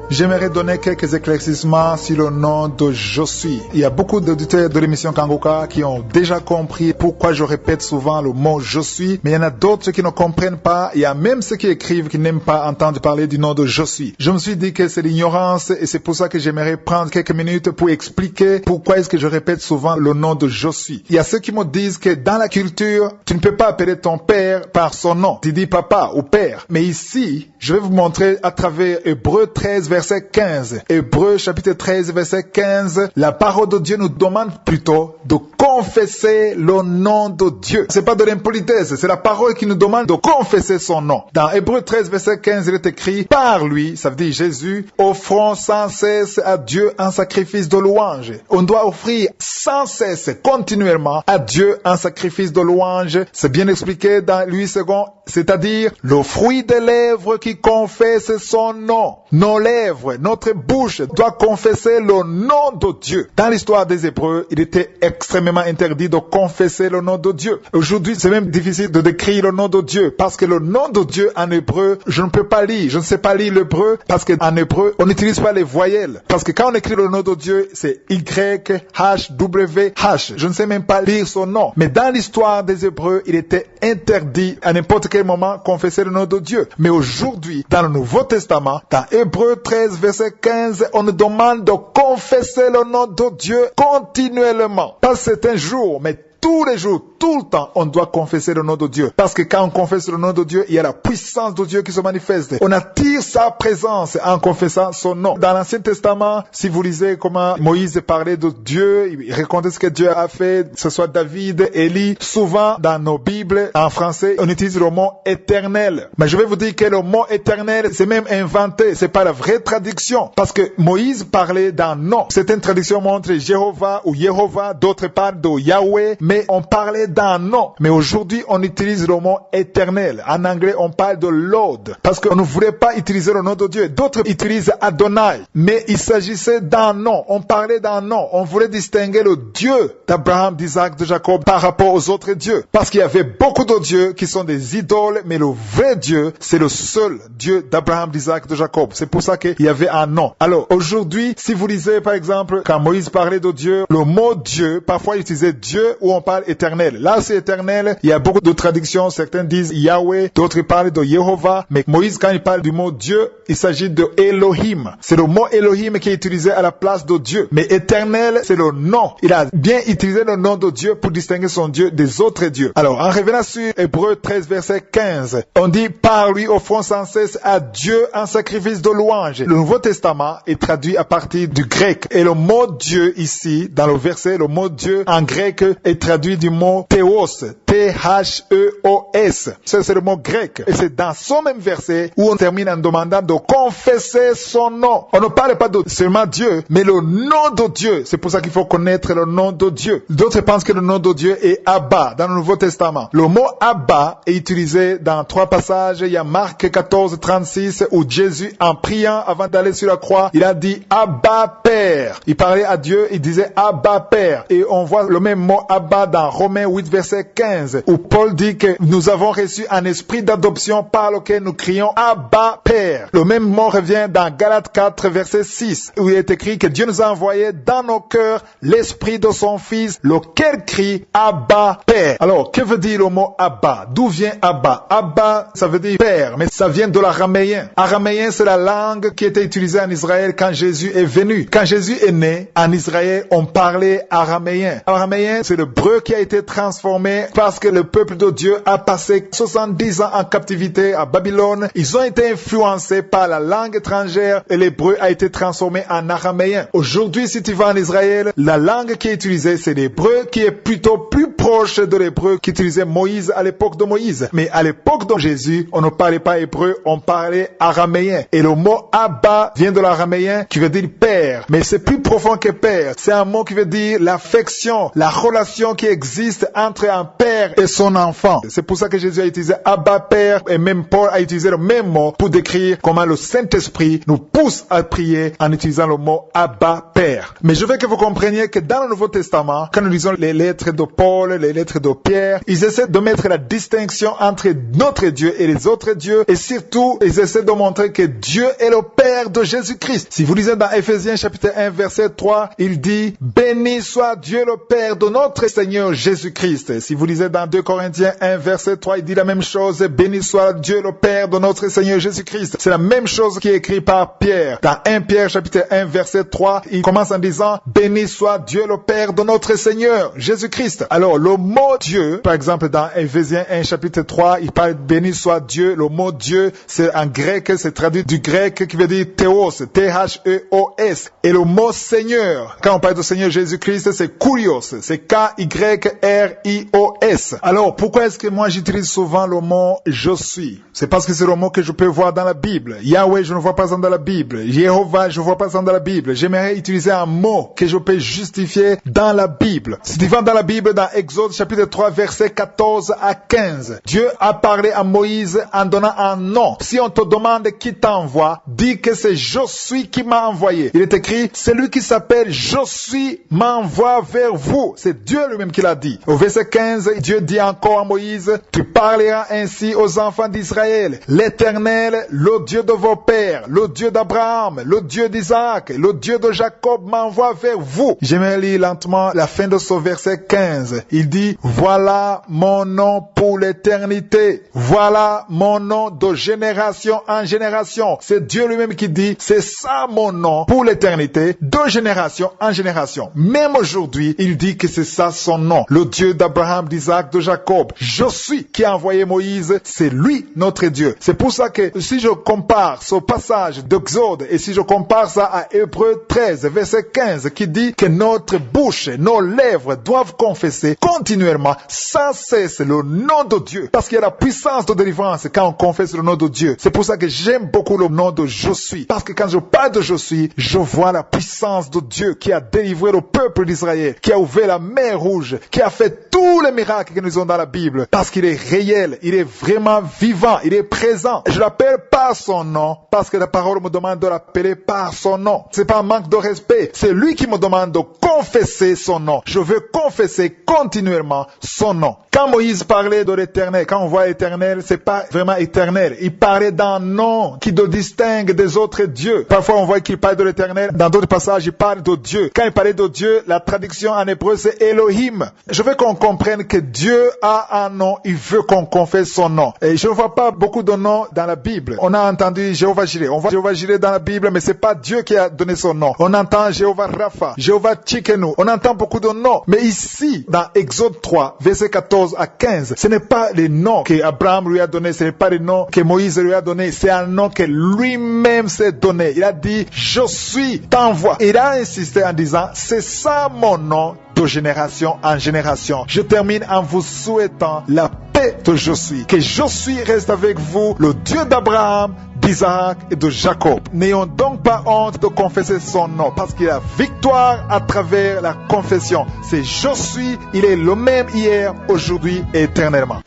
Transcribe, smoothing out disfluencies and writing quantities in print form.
J'aimerais donner quelques éclaircissements sur le nom de Je suis. Il y a beaucoup d'auditeurs de l'émission Kangoka qui ont déjà compris pourquoi je répète souvent le mot Je suis, mais il y en a d'autres qui ne comprennent pas. Il y a même ceux qui écrivent qui n'aiment pas entendre parler du nom de Je suis. Je me suis dit que c'est l'ignorance et c'est pour ça que j'aimerais prendre quelques minutes pour expliquer pourquoi est-ce que je répète souvent le nom de Je suis. Il y a ceux qui me disent que dans la culture, tu ne peux pas appeler ton père par son nom. Tu dis papa ou père. Mais ici, je vais vous montrer à travers Hébreux 13, verset 15. Hébreux chapitre 13, verset 15. La parole de Dieu nous demande plutôt de confesser le nom de Dieu. C'est pas de l'impolitesse, c'est la parole qui nous demande de confesser son nom. Dans Hébreux 13, verset 15, il est écrit, par lui, ça veut dire Jésus, offrons sans cesse à Dieu un sacrifice de louange. On doit offrir sans cesse, continuellement, à Dieu un sacrifice de louange. C'est bien expliqué dans Louis II, c'est-à-dire le fruit des lèvres qui confesse son nom. Nos lèvres, notre bouche doit confesser le nom de Dieu. Dans l'histoire des Hébreux, il était extrêmement interdit de confesser le nom de Dieu. Aujourd'hui, c'est même difficile de décrire le nom de Dieu parce que le nom de Dieu en hébreu, je ne peux pas lire. Je ne sais pas lire l'hébreu parce qu'en hébreu, on n'utilise pas les voyelles. Parce que quand on écrit le nom de Dieu, c'est Y-H-W-H. Je ne sais même pas lire son nom. Mais dans l'histoire des Hébreux, il était interdit à n'importe quel moment confesser le nom de Dieu. Mais aujourd'hui, dans le Nouveau Testament, dans Hébreux 13, verset 15, on nous demande de confesser le nom de Dieu continuellement. Pas certains jours, mais tous les jours, tout le temps, on doit confesser le nom de Dieu. Parce que quand on confesse le nom de Dieu, il y a la puissance de Dieu qui se manifeste. On attire sa présence en confessant son nom. Dans l'Ancien Testament, si vous lisez comment Moïse parlait de Dieu, il racontait ce que Dieu a fait, que ce soit David, Élie, souvent dans nos Bibles, en français, on utilise le mot éternel. Mais je vais vous dire que le mot éternel, c'est même inventé. C'est pas la vraie traduction. Parce que Moïse parlait d'un nom. Certaines traductions montrent Jéhovah ou Yehovah, d'autres parlent de Yahweh, mais on parlait d'un nom. Mais aujourd'hui, on utilise le mot éternel. En anglais, on parle de Lord. Parce qu'on ne voulait pas utiliser le nom de Dieu. D'autres utilisent Adonai. Mais il s'agissait d'un nom. On parlait d'un nom. On voulait distinguer le Dieu d'Abraham, d'Isaac, de Jacob par rapport aux autres dieux. Parce qu'il y avait beaucoup de dieux qui sont des idoles, mais le vrai Dieu, c'est le seul Dieu d'Abraham, d'Isaac, de Jacob. C'est pour ça qu'il y avait un nom. Alors, aujourd'hui, si vous lisez, par exemple, quand Moïse parlait de Dieu, le mot Dieu, parfois il utilisait Dieu ou on parle éternel. Là, c'est éternel. Il y a beaucoup de traductions. Certains disent Yahweh, d'autres parlent de Yehovah. Mais Moïse, quand il parle du mot Dieu, il s'agit de Elohim. C'est le mot Elohim qui est utilisé à la place de Dieu. Mais éternel, c'est le nom. Il a bien utilisé le nom de Dieu pour distinguer son Dieu des autres dieux. Alors, en revenant sur Hébreux 13, verset 15, on dit, par lui offrons sans cesse à Dieu un sacrifice de louange. Le Nouveau Testament est traduit à partir du grec. Et le mot Dieu ici, dans le verset, le mot Dieu en grec est traduit du mot théos, T-H-E-O-S. Ça, c'est le mot grec. Et c'est dans ce même verset où on termine en demandant de confesser son nom. On ne parle pas de seulement Dieu, mais le nom de Dieu. C'est pour ça qu'il faut connaître le nom de Dieu. D'autres pensent que le nom de Dieu est Abba dans le Nouveau Testament. Le mot Abba est utilisé dans 3 passages. Il y a Marc 14, 36 où Jésus, en priant avant d'aller sur la croix, il a dit Abba Père. Il parlait à Dieu, il disait Abba Père. Et on voit le même mot Abba dans Romains 8, verset 15, où Paul dit que nous avons reçu un esprit d'adoption par lequel nous crions Abba Père. Le même mot revient dans Galates 4, verset 6, où il est écrit que Dieu nous a envoyé dans nos cœurs l'esprit de son Fils, lequel crie Abba Père. Alors, que veut dire le mot Abba? D'où vient Abba? Abba, ça veut dire Père, mais ça vient de l'araméen. Araméen, c'est la langue qui était utilisée en Israël quand Jésus est venu. Quand Jésus est né, en Israël, on parlait araméen. Araméen, c'est l'hébreu qui a été transformé parce que le peuple de Dieu a passé 70 ans en captivité à Babylone. Ils ont été influencés par la langue étrangère et l'hébreu a été transformé en araméen. Aujourd'hui, si tu vas en Israël, la langue qui est utilisée, c'est l'hébreu qui est plutôt plus proche de l'hébreu qu'utilisait Moïse à l'époque de Moïse. Mais à l'époque de Jésus, on ne parlait pas hébreu, on parlait araméen. Et le mot Abba vient de l'araméen qui veut dire père. Mais c'est plus profond que père. C'est un mot qui veut dire l'affection, la relation qui existe entre un père et son enfant. C'est pour ça que Jésus a utilisé Abba Père, et même Paul a utilisé le même mot pour décrire comment le Saint-Esprit nous pousse à prier en utilisant le mot Abba Père. Mais je veux que vous compreniez que dans le Nouveau Testament, quand nous lisons les lettres de Paul, les lettres de Pierre, ils essaient de mettre la distinction entre notre Dieu et les autres dieux, et surtout, ils essaient de montrer que Dieu est le Père de Jésus-Christ. Si vous lisez dans Éphésiens chapitre 1, verset 3, il dit « Béni soit Dieu le Père de notre Seigneur Jésus-Christ ». Si vous lisez dans 2 Corinthiens 1, verset 3, il dit la même chose « Béni soit Dieu le Père de notre Seigneur Jésus-Christ ». C'est la même chose qui est écrit par Pierre. Dans 1 Pierre chapitre 1, verset 3, il commence en disant « Béni soit Dieu le Père de notre Seigneur Jésus-Christ ». Alors, le mot Dieu, par exemple, dans Éphésiens 1, chapitre 3, il parle « Béni soit Dieu ». Le mot Dieu, c'est en grec, c'est traduit du grec qui veut dire Théos, T-H-E-O-S. Et le mot Seigneur, quand on parle de Seigneur Jésus-Christ, c'est Kurios, c'est K-Y-R-I-O-S. Alors, pourquoi est-ce que moi j'utilise souvent le mot je suis? C'est parce que c'est le mot que je peux voir dans la Bible. Yahweh, je ne vois pas ça dans la Bible. Jéhovah, je ne vois pas ça dans la Bible. J'aimerais utiliser un mot que je peux justifier dans la Bible. Si tu vas dans la Bible, dans Exode chapitre 3, versets 14 à 15, Dieu a parlé à Moïse en donnant un nom. Si on te demande qui t'envoie, dis que c'est je suis qui m'a envoyé. Il est écrit, celui qui s'appelle je suis m'envoie vers vous. C'est Dieu lui-même qui l'a dit. Au verset 15, Dieu dit encore à Moïse, tu parleras ainsi aux enfants d'Israël. L'Éternel, le Dieu de vos pères, le Dieu d'Abraham, le Dieu d'Isaac, le Dieu de Jacob m'envoie vers vous. J'aimerais lire lentement la fin de ce verset 15. Il dit, voilà mon nom pour l'éternité. Voilà mon nom de génération en génération. C'est Dieu lui-même qui dit, c'est ça mon nom pour l'éternité, de génération en génération. Même aujourd'hui, il dit que c'est ça son nom. Le Dieu d'Abraham, d'Isaac, de Jacob. Je suis qui a envoyé Moïse, c'est lui notre Dieu. C'est pour ça que si je compare ce passage d'Exode et si je compare ça à Hébreux 13, verset 15, qui dit que notre bouche, nos lèvres doivent confesser continuellement, sans cesse, le nom de Dieu. Parce qu'il y a la puissance de délivrance quand on confesse le nom de Dieu. C'est pour ça que j'aime beaucoup le nom de je suis. Parce que quand je parle de je suis, je vois la puissance de Dieu qui a délivré le peuple d'Israël, qui a ouvert la mer rouge, qui a fait tous les miracles que nous avons dans la Bible. Parce qu'il est réel, il est vraiment vivant, il est présent. Je l'appelle par son nom, parce que la parole me demande de l'appeler par son nom. C'est pas un manque de respect, c'est lui qui me demande de confesser son nom. Je veux confesser continuellement son nom. Quand Moïse parlait de l'Éternel, quand on voit l'Éternel, c'est pas vraiment éternel. Il parlait d'un nom qui le distingue des autres dieux. Parfois, on voit qu'il parle de l'Éternel. Dans d'autres passages, il parle de Dieu. Quand il parlait de Dieu, la traduction en hébreu, c'est Elohim. Je veux qu'on comprenne que Dieu a un nom. Il veut qu'on confesse son nom. Et je ne vois pas beaucoup de noms dans la Bible. On a entendu Jéhovah Jireh. On voit Jéhovah Jireh dans la Bible, mais c'est pas Dieu qui a donné son nom. On entend Jéhovah Rapha, Jéhovah Tchikenu. On entend beaucoup de noms. Mais ici, dans Exode 3, verset 14 à 15, ce n'est pas les noms que Abraham lui a donné, ce n'est pas les noms que Moïse lui a donné, c'est un nom que lui-même s'est donné. Il a dit, je suis, t'envoie. Il a insisté en disant, c'est ça mon nom de génération en génération. Je termine en vous souhaitant la paix de je suis. Que je suis reste avec vous, le Dieu d'Abraham, d'Isaac et de Jacob. N'ayons donc pas honte de confesser son nom, parce qu'il a victoire à travers la confession. C'est je suis, il est le même hier, aujourd'hui et éternellement.